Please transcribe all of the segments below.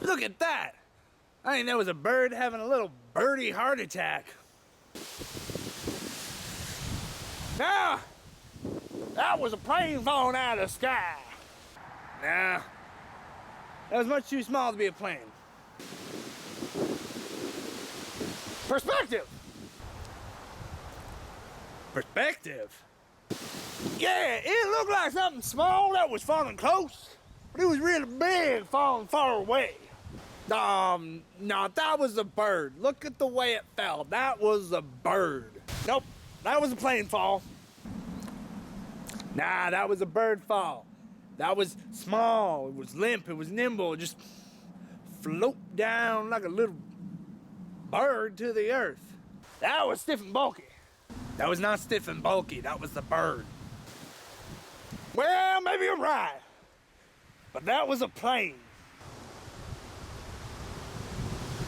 Look at that! I think that was a bird having a little birdie heart attack. Now, that was a plane falling out of the sky. Nah, that was much too small to be a plane. Perspective! Perspective? Yeah, it looked like something small that was falling close, but it was really big falling far away. No, that was a bird. Look at the way it fell. That was a bird. Nope, that was a plane fall. Nah, that was a bird fall. That was small, it was limp, it was nimble, it just float down like a little bird to the earth. That was stiff and bulky. That was not stiff and bulky, that was the bird. Well, maybe you're right, but that was a plane.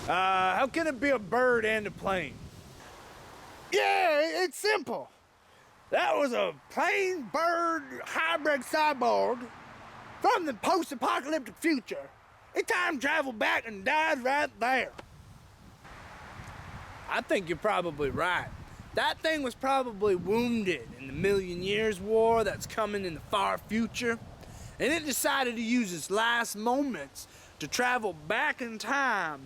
How can it be a bird and a plane? Yeah, it's simple. That was a plane-bird hybrid cyborg from the post-apocalyptic future. It time traveled back and died right there. I think you're probably right. That thing was probably wounded in the Million Years War that's coming in the far future, and it decided to use its last moments to travel back in time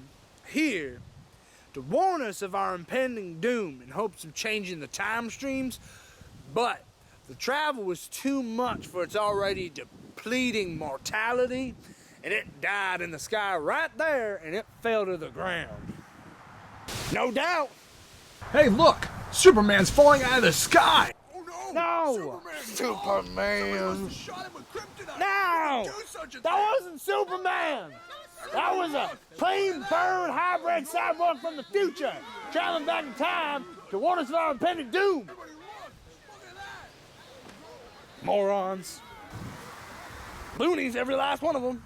here to warn us of our impending doom in hopes of changing the time streams, but the travel was too much for its already depleting mortality, and it died in the sky right there, and it fell to the ground. No doubt. Hey, look! Superman's falling out of the sky! Oh No! Superman! No! That wasn't Superman! That was a plane-bird hybrid cyborg from the future, traveling back in time to warn us of our impending doom. Morons. Loonies, every last one of them.